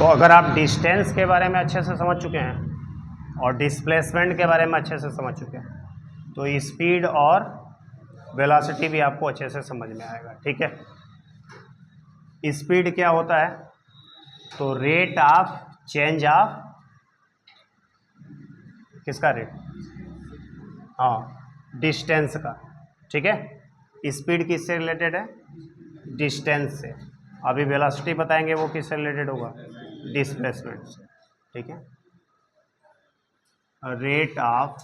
तो अगर आप डिस्टेंस के बारे में अच्छे से समझ चुके हैं और डिस्प्लेसमेंट के बारे में अच्छे से समझ चुके हैं तो स्पीड और वेलोसिटी भी आपको अच्छे से समझ में आएगा। ठीक है, स्पीड क्या होता है? तो रेट ऑफ चेंज ऑफ किसका रेट? हाँ, डिस्टेंस का। ठीक है, स्पीड किससे रिलेटेड है? डिस्टेंस से। अभी वेलोसिटी बताएंगे वो किससे रिलेटेड होगा? डिस्प्लेसमेंट से। ठीक है, rate of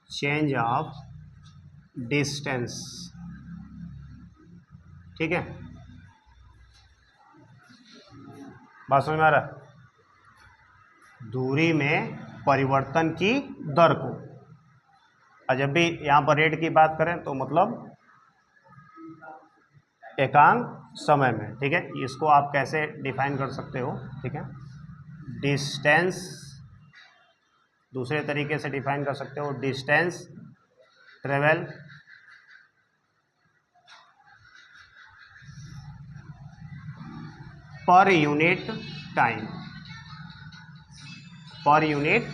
change of distance. ठीक है, बात समझ में आ रहा है? दूरी में परिवर्तन की दर को, और जब भी यहाँ पर रेट की बात करें तो मतलब एकांक समय में। ठीक है, इसको आप कैसे डिफाइन कर सकते हो? ठीक है, डिस्टेंस दूसरे तरीके से डिफाइन कर सकते हो, distance travel per unit time, per unit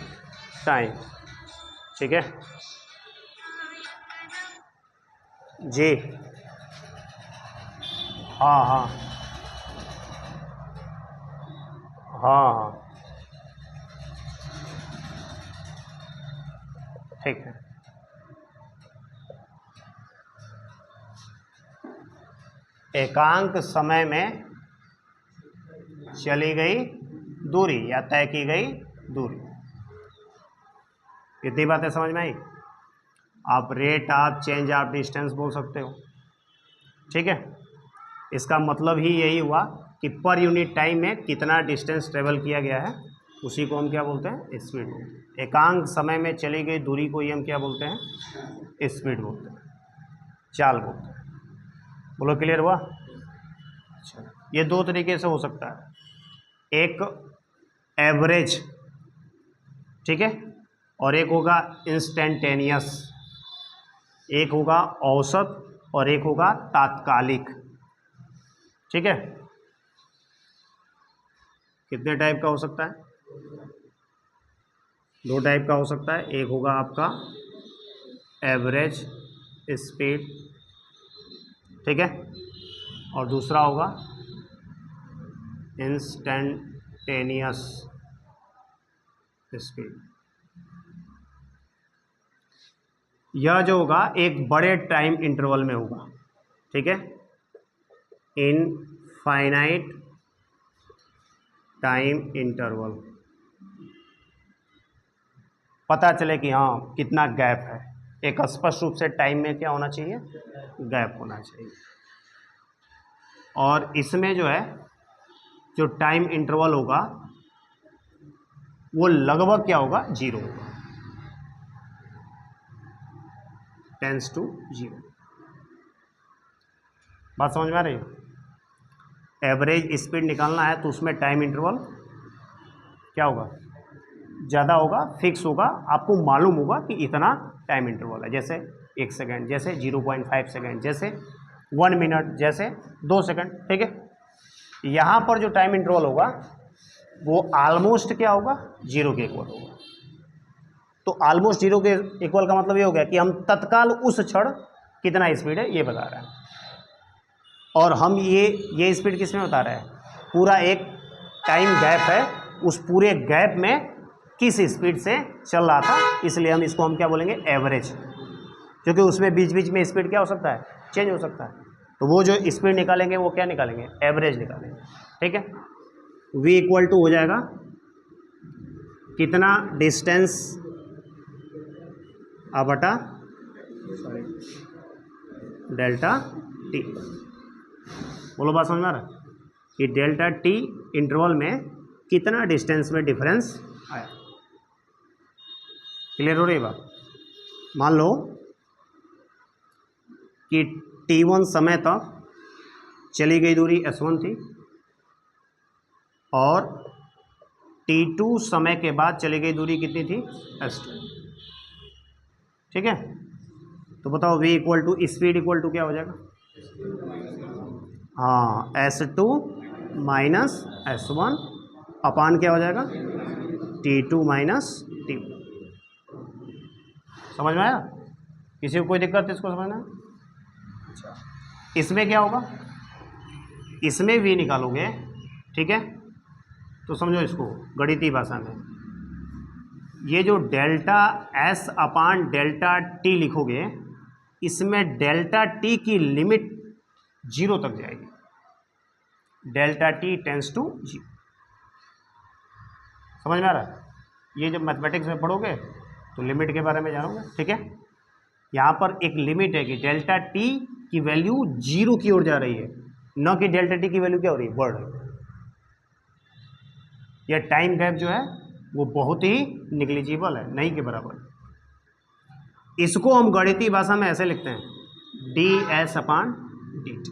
time. ठीक है जी, हाँ हाँ हाँ हाँ, ठीक है। एकांक समय में चली गई दूरी या तय की गई दूरी, इतनी बातें समझ में आई? आप rate of change of distance बोल सकते हो। ठीक है, इसका मतलब ही यही हुआ कि पर यूनिट टाइम में कितना डिस्टेंस ट्रेवल किया गया है, उसी को हम क्या बोलते हैं? स्पीड बोलते हैं। एकांक समय में चली गई दूरी को ही हम क्या बोलते हैं? स्पीड बोलते हैं, चाल बोलते हैं। बोलो, क्लियर हुआ? अच्छा, ये दो तरीके से हो सकता है, एक एवरेज, ठीक है, और एक होगा इंस्टेंटेनियस। एक होगा औसत और एक होगा तात्कालिक। ठीक है, कितने टाइप का हो सकता है? दो टाइप का हो सकता है, एक होगा आपका एवरेज स्पीड, ठीक है, और दूसरा होगा इंस्टेंटेनियस स्पीड। यह जो होगा एक बड़े टाइम इंटरवल में होगा। ठीक है, इनफाइनाइट टाइम इंटरवल, पता चले कि हाँ कितना गैप है, एक स्पष्ट रूप से टाइम में क्या होना चाहिए? गैप होना चाहिए। और इसमें जो है जो टाइम इंटरवल होगा वो लगभग क्या होगा? जीरो होगा, टेंस टू जीरो। बात समझ में आ रही है? एवरेज स्पीड निकालना है तो उसमें टाइम इंटरवल क्या होगा? ज़्यादा होगा, फिक्स होगा, आपको मालूम होगा कि इतना टाइम इंटरवल है, जैसे 1 सेकेंड, जैसे 0.5 सेकेंड, जैसे 1 मिनट, जैसे 2 सेकेंड। ठीक है, यहाँ पर जो टाइम इंटरवल होगा वो ऑलमोस्ट क्या होगा? जीरो के इक्वल होगा। तो ऑलमोस्ट जीरो के इक्वल का मतलब ये हो गया कि हम तत्काल उस क्षण कितना स्पीड है ये बता रहे हैं, और हम ये स्पीड किस में बता रहे हैं? पूरा एक टाइम गैप है, उस पूरे गैप में किस स्पीड से चल रहा था, इसलिए हम इसको क्या बोलेंगे? एवरेज, क्योंकि उसमें बीच बीच में स्पीड क्या हो सकता है? चेंज हो सकता है। तो वो जो स्पीड निकालेंगे वो क्या निकालेंगे? एवरेज निकालेंगे। ठीक है, v इक्वल टू हो जाएगा कितना डिस्टेंस बटा डेल्टा टी। बोलो, बात समझ में आ रहा है कि डेल्टा टी इंटरवल में कितना डिस्टेंस में डिफरेंस आया? क्लियर हो रही बात? मान लो कि t1 समय तक चली गई दूरी s1 थी और t2 समय के बाद चली गई दूरी कितनी थी? s2। ठीक है, तो बताओ v equal to speed equal to क्या हो जाएगा? हाँ, s2 माइनस S1 अपान क्या हो जाएगा T2 माइनस T1। समझ में आया? किसी को कोई दिक्कत है इसको समझना? अच्छा, इसमें क्या होगा, इसमें V निकालोगे, ठीक है, तो समझो इसको गणितीय भाषा में, ये जो डेल्टा S अपान डेल्टा T लिखोगे, इसमें डेल्टा T की लिमिट 0 तक जाएगी, डेल्टा T टेंस टू 0। समझ में आ रहा है? ये जब मैथमेटिक्स में पढ़ोगे तो लिमिट के बारे में जानोगे, ठीक है। यहाँ पर एक लिमिट है कि डेल्टा T की वैल्यू 0 की ओर जा रही है, न कि डेल्टा T की वैल्यू क्या हो रही है, बढ़ रही है। यह टाइम गैप जो है वो बहुत ही निग्लिजिबल है, नहीं के बराबर। इसको हम गणितीय भाषा में ऐसे लिखते हैं, ds अपान dt।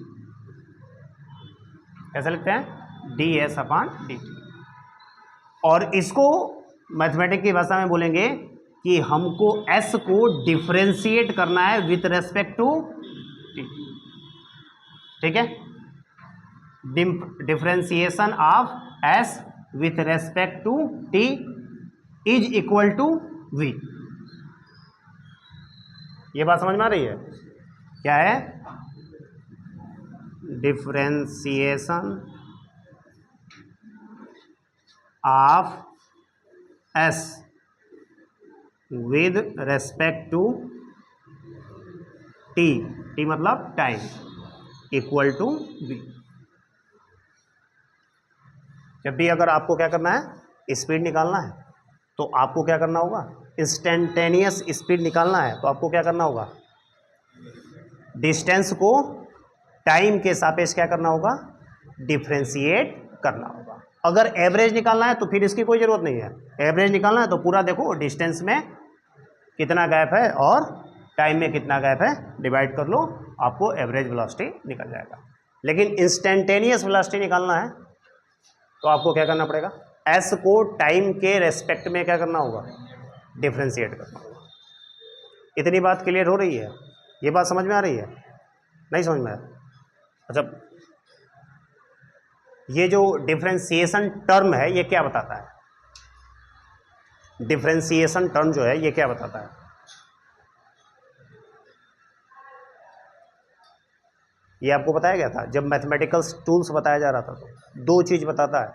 कैसे लिखते हैं? ds अपान dt। और इसको मैथमेटिक्स की भाषा में बोलेंगे कि हमको s को डिफरेंशिएट करना है विथ रेस्पेक्ट टू t, ठीक है। Differentiation of s with respect to t is equal to v। ये बात समझ में आ रही है? क्या है? Differentiation of s with respect to t, t मतलब टाइम, इक्वल टू v। जब भी अगर आपको क्या करना है, स्पीड निकालना है, तो आपको क्या करना होगा, इंस्टेंटेनियस स्पीड निकालना है, तो आपको क्या करना होगा, डिस्टेंस को टाइम के सापेक्ष क्या करना होगा, डिफरेंशिएट करना होगा। अगर एवरेज निकालना है तो फिर इसकी कोई ज़रूरत नहीं है। एवरेज निकालना है तो पूरा देखो डिस्टेंस में कितना गैप है और टाइम में कितना गैप है, डिवाइड कर लो, आपको एवरेज वेलोसिटी निकल जाएगा। लेकिन इंस्टेंटेनियस वेलोसिटी निकालना है तो आपको क्या करना पड़ेगा, एस को टाइम के रेस्पेक्ट में क्या करना होगा, डिफरेंशिएट करना होगा। इतनी बात क्लियर हो रही है? ये बात समझ में आ रही है? नहीं समझ में आ रही? अच्छा, ये जो डिफरेंशिएशन टर्म है ये क्या बताता है? डिफरेंशिएशन टर्म जो है ये क्या बताता है? ये आपको बताया गया था जब मैथमेटिकल टूल्स बताया जा रहा था, तो दो चीज बताता है।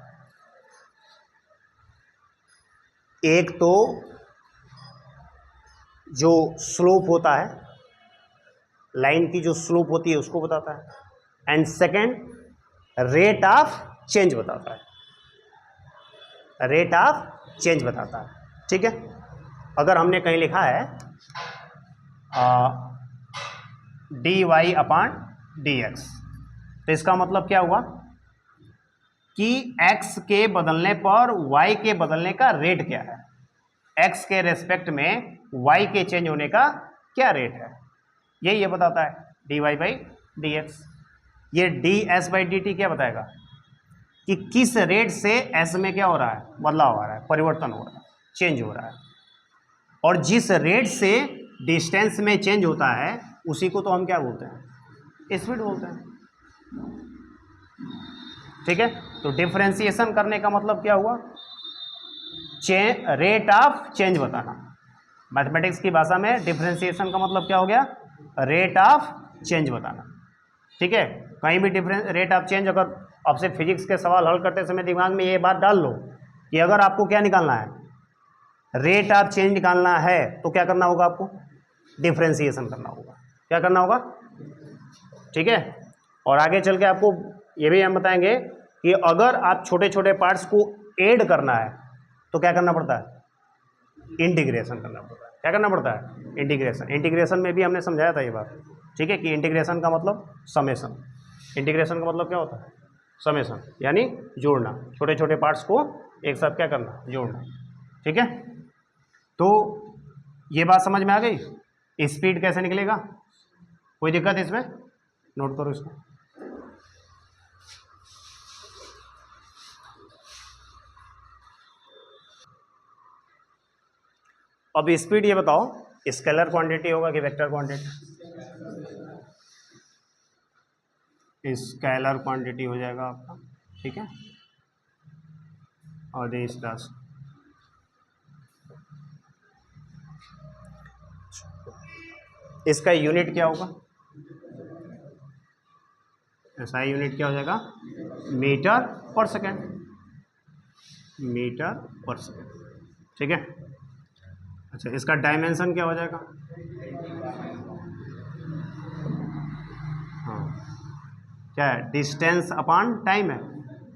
एक तो जो स्लोप होता है, लाइन की जो स्लोप होती है उसको बताता है, and second rate of change बताता है, रेट ऑफ चेंज बताता है, ठीक है। अगर हमने कहीं लिखा है dy अपान dx, तो इसका मतलब क्या हुआ कि x के बदलने पर y के बदलने का रेट क्या है, x के रेस्पेक्ट में y के चेंज होने का क्या रेट है, यही ये बताता है dy बाई डी एक्स। ये ds बाई डी टी क्या बताएगा कि किस रेट से s में क्या हो रहा है, बदलाव आ रहा है, परिवर्तन हो रहा है, चेंज हो रहा है। और जिस रेट से डिस्टेंस में चेंज होता है उसी को तो हम क्या बोलते हैं, स्पीड बोलते हैं, ठीक है। तो डिफरेंशिएशन करने का मतलब क्या हुआ, रेट ऑफ चेंज बताना। मैथमेटिक्स की भाषा में डिफरेंशिएशन का मतलब क्या हो गया, रेट ऑफ चेंज बताना, ठीक है। कहीं भी डिफरेंस रेट ऑफ चेंज, अगर आपसे फिजिक्स के सवाल हल करते समय दिमाग में ये बात डाल लो कि अगर आपको क्या निकालना है, रेट ऑफ चेंज निकालना है, तो क्या करना होगा, आपको डिफरेंशिएशन करना होगा। क्या करना होगा, ठीक है। और आगे चल के आपको ये भी हम बताएंगे कि अगर आप छोटे छोटे पार्ट्स को ऐड करना है तो क्या करना पड़ता है, इंटीग्रेशन करना पड़ता है। क्या करना पड़ता है, इंटीग्रेशन। इंटीग्रेशन में भी हमने समझाया था ये बात, ठीक है, कि इंटीग्रेशन का मतलब समेशन। इंटीग्रेशन का मतलब क्या होता है, समेशन, यानी जोड़ना, छोटे छोटे पार्ट्स को एक साथ क्या करना, जोड़ना, ठीक है। तो ये बात समझ में आ गई, स्पीड कैसे निकलेगा, कोई दिक्कत इसमें, नोट करो इसको। अब स्पीड ये बताओ, स्केलर क्वांटिटी होगा कि वेक्टर क्वांटिटी, स्केलर क्वांटिटी हो जाएगा आपका, ठीक है, और दिस दास। इसका यूनिट क्या होगा, ऐसा यूनिट क्या हो जाएगा, मीटर पर सेकेंड, मीटर पर सेकेंड, ठीक है। अच्छा, इसका डायमेंशन क्या हो जाएगा, हाँ क्या है, डिस्टेंस अपॉन टाइम है,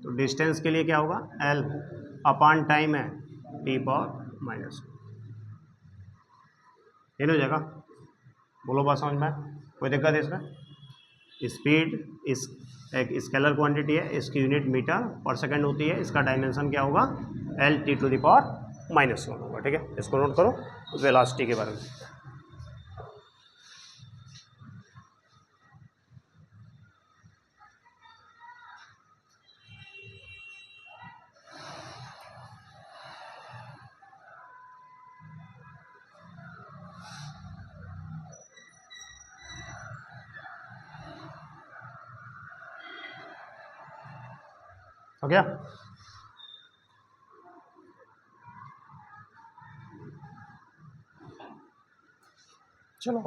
तो डिस्टेंस के लिए क्या होगा, एल अपॉन टाइम है, टी पावर माइनस, ये हो जाएगा। बोलो बात समझ में, कोई दिक्कत है इसमें। स्पीड इस एक स्केलर क्वांटिटी है, इसकी यूनिट मीटर पर सेकंड होती है, इसका डायमेंशन क्या होगा, L T to the power minus 1 होगा, ठीक है। इसको नोट करो वेलोसिटी के बारे में। हो गया, चलो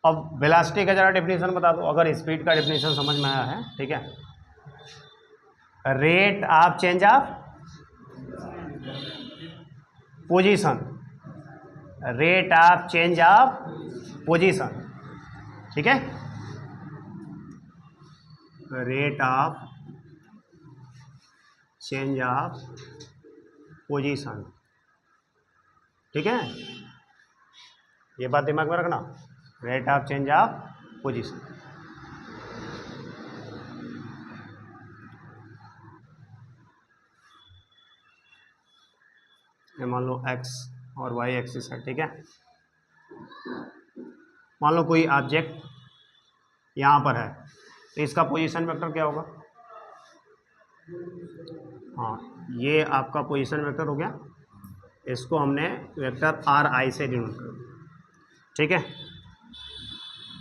अब वेलोसिटी का जरा डेफिनेशन बता दो, अगर स्पीड का डेफिनेशन समझ में आया है, ठीक है। Rate of change of position, rate of change of position, ठीक है, rate of change of position, ठीक है, ये बात दिमाग में रखना, rate of change of position. ये मान लो x और y एक्सिस है, ठीक है। मान लो कोई ऑब्जेक्ट यहाँ पर है, तो इसका पोजीशन वेक्टर क्या होगा, हाँ ये आपका पोजीशन वेक्टर हो गया, इसको हमने वेक्टर आर आई से डिनोट कर दिया, ठीक है।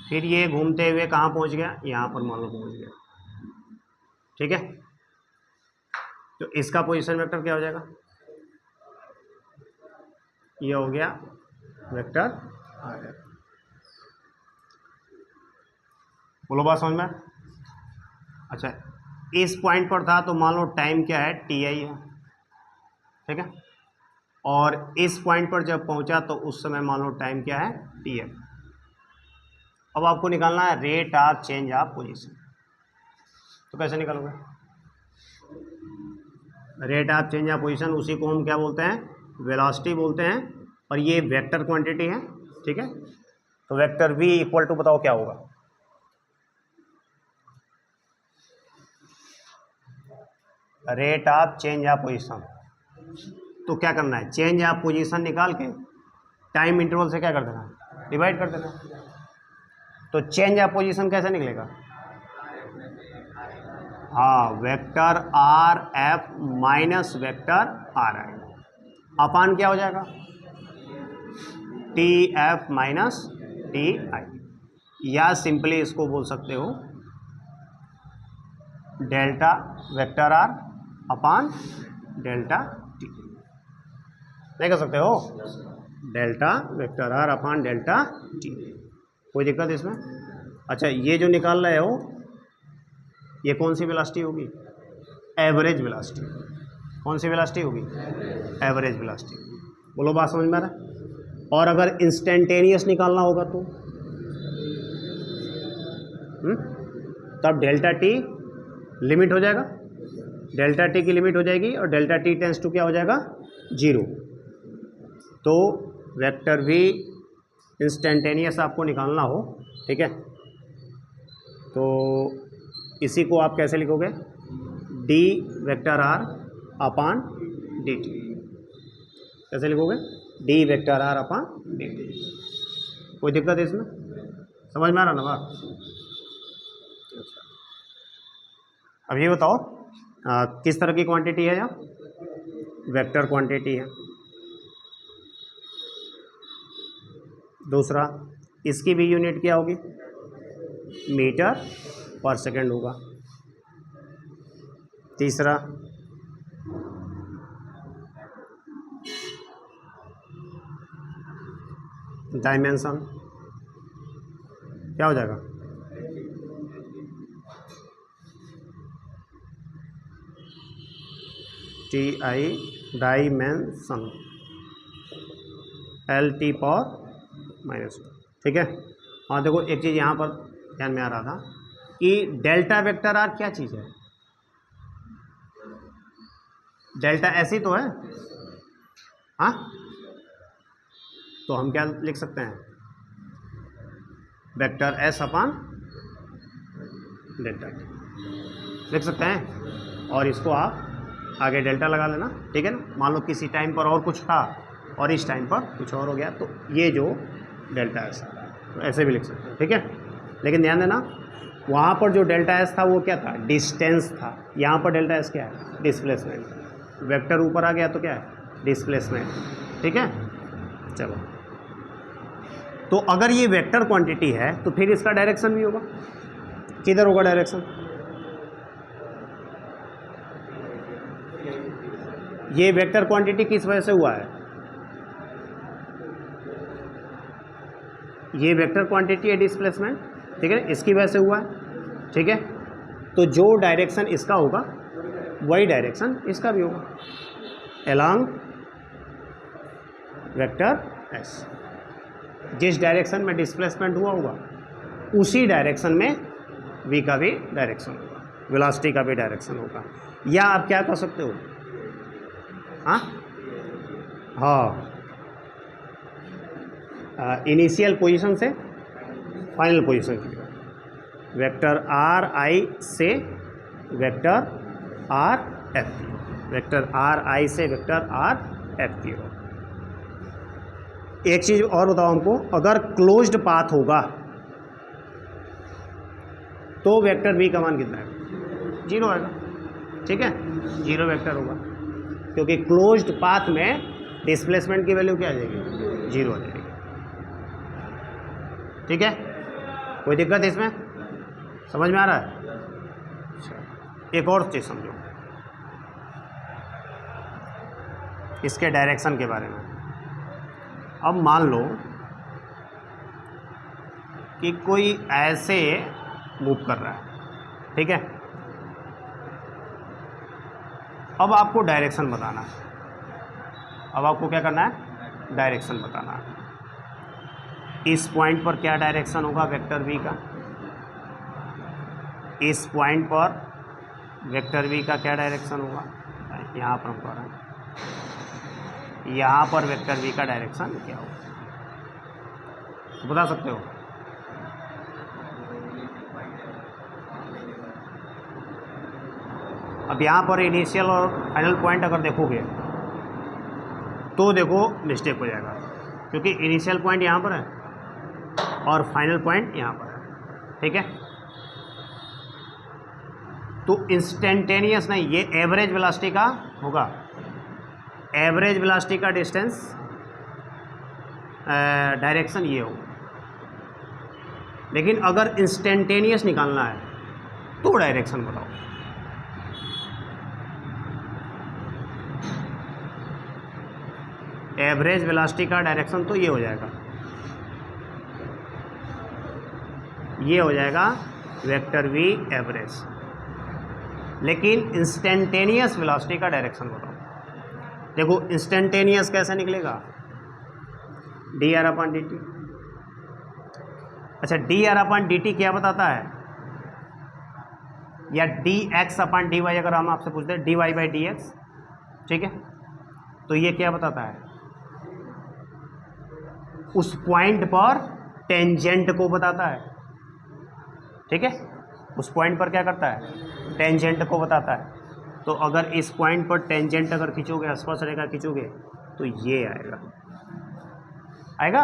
फिर ये घूमते हुए कहाँ पहुँच गया, यहाँ पर मान लो पहुँच गया, ठीक है। तो इसका पोजीशन वेक्टर क्या हो जाएगा, ये हो गया वेक्टर आर। बोलो बात समझ में। अच्छा, इस पॉइंट पर था तो मान लो टाइम क्या है, टी आई है, ठीक है। और इस पॉइंट पर जब पहुंचा तो उस समय मान लो टाइम क्या है, टी एफ। अब आपको निकालना है rate of change of position, तो कैसे निकालोगे, rate of change of position उसी को हम क्या बोलते हैं, वेलोसिटी बोलते हैं, और ये वेक्टर क्वांटिटी है, ठीक है। तो वेक्टर v इक्वल टू बताओ क्या होगा, rate of change of position. तो क्या करना है, चेंज ऑफ पोजीशन निकाल के टाइम इंटरवल से क्या कर देना है, डिवाइड कर देना। तो चेंज ऑफ पोजीशन कैसे निकलेगा, हाँ vector R F minus vector R I upon क्या हो जाएगा, T F minus T I, या सिंपली इसको बोल सकते हो delta vector are upon delta T, नहीं कर सकते हो, delta vector are upon delta T, कोई दिक्कत इसमें। अच्छा, ये जो निकाल रहे हो ये कौन सी वेलोसिटी होगी, एवरेज वेलोसिटी, कौन सी वेलोसिटी होगी, एवरेज वेलोसिटी। बोलो बात समझ में आ रहा है। और अगर इंस्टेंटेनियस निकालना होगा तो तब डेल्टा टी लिमिट हो जाएगा, डेल्टा टी की लिमिट हो जाएगी, और डेल्टा टी टेंस टू क्या हो जाएगा, 0। तो वेक्टर भी इंस्टेंटेनियस आपको निकालना हो, ठीक है, तो इसी को आप कैसे लिखोगे, d vector are upon d t, कैसे लिखोगे, d vector are upon d t. कोई दिक्कत है इसमें, समझ में आ रहा ना बात। अब ये बताओ किस तरह की क्वांटिटी है, या वेक्टर क्वांटिटी है। दूसरा, इसकी भी यूनिट क्या होगी, मीटर पर सेकंड होगा, तीसरा डायमेंशन क्या हो जाएगा? TI dimension LT power minus. ठीक है। और देखो एक चीज़ यहाँ पर ध्यान में आ रहा था कि डेल्टा वेक्टर आर क्या चीज़ है? डेल्टा ऐसी तो है। हाँ, तो हम क्या लिख सकते हैं? वेक्टर एस अपान डेल्टा टी लिख सकते हैं। और इसको आप आगे डेल्टा लगा लेना। ठीक है ना। मान लो किसी टाइम पर और कुछ था और इस टाइम पर कुछ और हो गया, तो ये जो डेल्टा एस आ रहा है तो ऐसे भी लिख सकते हैं। ठीक है। लेकिन ध्यान देना, वहाँ पर जो डेल्टा एस था वो क्या था? डिस्टेंस था। यहाँ पर डेल्टा एस क्या है? डिस्प्लेसमेंट। वेक्टर ऊपर आ गया तो क्या है? डिस्प्लेसमेंट। ठीक है। चलो, तो अगर ये वेक्टर क्वांटिटी है तो फिर इसका डायरेक्शन भी होगा। किधर होगा डायरेक्शन? ये वेक्टर क्वांटिटी किस वजह से हुआ है? ये वेक्टर क्वांटिटी है डिस्प्लेसमेंट। ठीक है, इसकी वजह से हुआ है। ठीक है। तो जो डायरेक्शन इसका होगा वही डायरेक्शन इसका भी होगा अलोंग वेक्टर एस। जिस डायरेक्शन में डिस्प्लेसमेंट हुआ होगा उसी डायरेक्शन में v का भी डायरेक्शन होगा, वेलोसिटी का भी डायरेक्शन होगा। या आप क्या कर सकते हो? हाँ, इनिशियल पोजीशन से फाइनल पोजीशन की तरफ, वेक्टर आर आई से वेक्टर आर एफ की ओर, वेक्टर आर आई से वेक्टर आर एफ की ओर। एक चीज़ और बताओ हमको, अगर क्लोज्ड पाथ होगा तो वेक्टर v का मान कितना है? 0 आएगा। ठीक है, 0 वेक्टर होगा क्योंकि क्लोज्ड पाथ में डिस्प्लेसमेंट की वैल्यू क्या आ जाएगी? 0 आ जाएगी। ठीक है, कोई दिक्कत है इसमें? समझ में आ रहा है? एक और चीज़ समझो इसके डायरेक्शन के बारे में। अब मान लो कि कोई ऐसे मूव कर रहा है। ठीक है, अब आपको डायरेक्शन बताना है। अब आपको क्या करना है? डायरेक्शन बताना है। इस पॉइंट पर क्या डायरेक्शन होगा वेक्टर v का? इस पॉइंट पर वेक्टर v का क्या डायरेक्शन होगा? यहाँ पर हम कह रहे हैं, यहाँ पर वेक्टर v का डायरेक्शन क्या होगा? तो बता सकते हो? अब यहाँ पर इनिशियल और फाइनल पॉइंट अगर देखोगे तो देखो मिस्टेक हो जाएगा, क्योंकि इनिशियल पॉइंट यहाँ पर है और फाइनल पॉइंट यहाँ पर है। ठीक है, तो इंस्टेंटेनियस नहीं, ये एवरेज वेलोसिटी का होगा। एवरेज वेलोसिटी का डिस्टेंस डायरेक्शन ये होगा। लेकिन अगर इंस्टेंटेनियस निकालना है तो डायरेक्शन बताओ। एवरेज वेलोसिटी का डायरेक्शन तो ये हो जाएगा, ये हो जाएगा वेक्टर v एवरेज। लेकिन इंस्टेंटेनियस वेलोसिटी का डायरेक्शन बताओ। देखो इंस्टेंटेनियस कैसे निकलेगा? dr/dt। अच्छा, dr/dt क्या बताता है? या dx/dy अगर हम आपसे पूछते हैं dy/dx, ठीक है, तो ये क्या बताता है? उस पॉइंट पर टेंजेंट को बताता है। ठीक है, उस पॉइंट पर क्या करता है? टेंजेंट को बताता है। तो अगर इस पॉइंट पर टेंजेंट अगर खींचोगे, स्पर्शरेखा खींचोगे, तो ये आएगा, आएगा।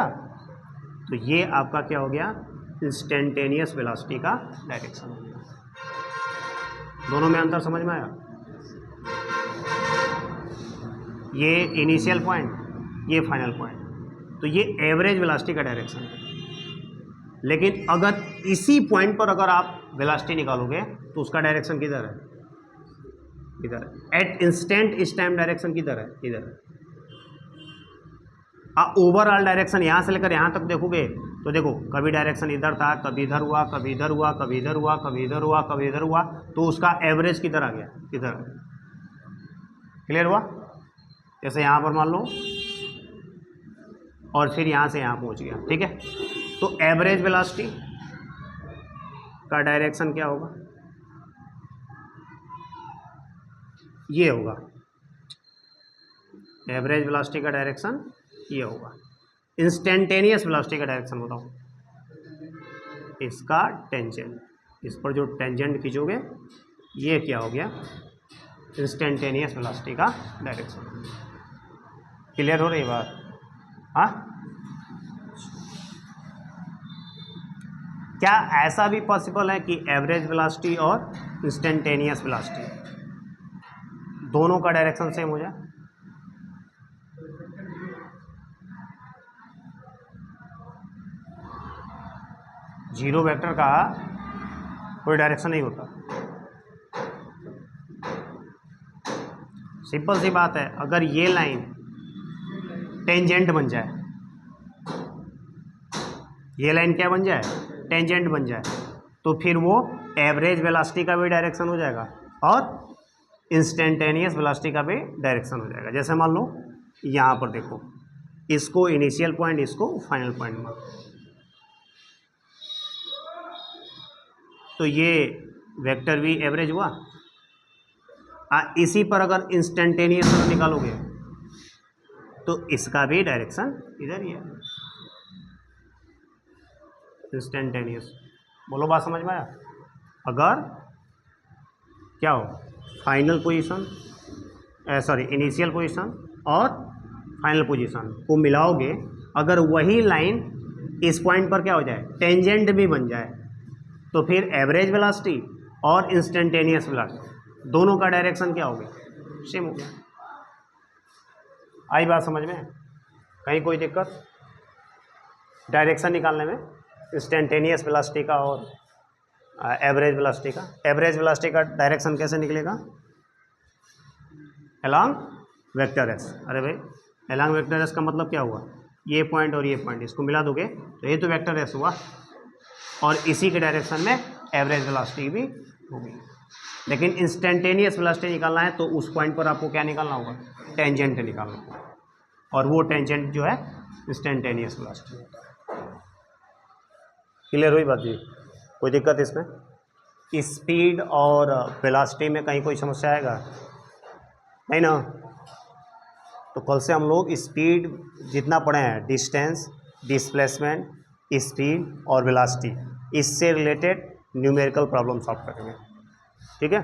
तो ये आपका क्या हो गया? इंस्टेंटेनियस वेलोसिटी का डायरेक्शन हो गया। दोनों में अंतर समझ में आया? ये इनिशियल पॉइंट, ये फाइनल पॉइंट, तो ये एवरेज वेलोसिटी का डायरेक्शन है। लेकिन अगर इसी पॉइंट पर अगर आप वेलोसिटी निकालोगे तो उसका डायरेक्शन किधर है? इधर। एट इंस्टेंट इस टाइम डायरेक्शन किधर है, इधर। ओवरऑल डायरेक्शन यहाँ से लेकर यहाँ तक देखोगे तो देखो कभी डायरेक्शन इधर था, कभी इधर हुआ, कभी इधर हुआ, कभी इधर हुआ, कभी इधर हुआ, कभी इधर हुआ, तो उसका एवरेज किधर आ गया, इधर। क्लियर हुआ? जैसे यहाँ पर मान लो और फिर यहाँ से यहाँ पहुँच गया, ठीक है। तो एवरेज वेलोसिटी का डायरेक्शन क्या होगा, ये होगा। एवरेज वेलोसिटी का डायरेक्शन ये होगा। इंस्टेंटेनियस वेलोसिटी का डायरेक्शन बताओ, इसका टेंजेंट, इस पर जो टेंजेंट खींचोगे ये क्या हो गया, इंस्टेंटेनियस वेलोसिटी का डायरेक्शन। क्लियर हो रही बात? हाँ, क्या ऐसा भी पॉसिबल है कि एवरेज वेलोसिटी और इंस्टेंटेनियस वेलोसिटी दोनों का डायरेक्शन सेम हो जाए? जीरो वेक्टर का कोई डायरेक्शन नहीं होता। सिंपल सी बात है, अगर ये लाइन टेंजेंट बन जाए, ये लाइन क्या बन जाए, टेंजेंट बन जाए, तो फिर वो एवरेज वेलोसिटी का भी डायरेक्शन हो जाएगा और इंस्टेंटेनियस वेलोसिटी का भी डायरेक्शन हो जाएगा। जैसे मान लो यहाँ पर देखो, इसको इनिशियल पॉइंट, इसको फाइनल पॉइंट मान, तो ये वेक्टर भी एवरेज हुआ। इसी पर अगर इंस्टेंटेनियस निकालोगे तो इसका भी डायरेक्शन इधर ही है, इंस्टेंटेनियस। बोलो बात समझ में आया? अगर क्या हो, final position, sorry initial position और फाइनल पोजीशन को मिलाओगे, अगर वही लाइन इस पॉइंट पर क्या हो जाए, टेंजेंट भी बन जाए, तो फिर एवरेज वेलोसिटी और इंस्टेंटेनियस वेलोसिटी दोनों का डायरेक्शन क्या हो गया, सेम हो गया। आई बात समझ में? कहीं कोई दिक्कत डायरेक्शन निकालने में, इंस्टेंटेनियस वेलोसिटी का और एवरेज वेलोसिटी का? एवरेज वेलोसिटी का डायरेक्शन कैसे निकलेगा, अलोंग वेक्टर एस। अरे भाई, अलोंग वेक्टर एस का मतलब क्या हुआ, ये पॉइंट और ये पॉइंट इसको मिला दोगे तो ये तो वेक्टर एस हुआ, और इसी के डायरेक्शन में एवरेज वेलोसिटी भी होगी। लेकिन इंस्टेंटेनियस वेलोसिटी निकालना है तो उस पॉइंट पर आपको क्या निकालना होगा, टेंजेंट निकालना होगा, और वो टेंजेंट जो है इंस्टेंटेनियस वेलोसिटी। क्लियर हुई बात जी? कोई दिक्कत इसमें? स्पीड और वेलोसिटी में कहीं कोई समस्या आएगा नहीं ना? तो कल से हम लोग स्पीड जितना पढ़े हैं, डिस्टेंस, डिस्प्लेसमेंट, स्पीड और वेलोसिटी, इससे रिलेटेड न्यूमेरिकल प्रॉब्लम सॉल्व करेंगे, ठीक है।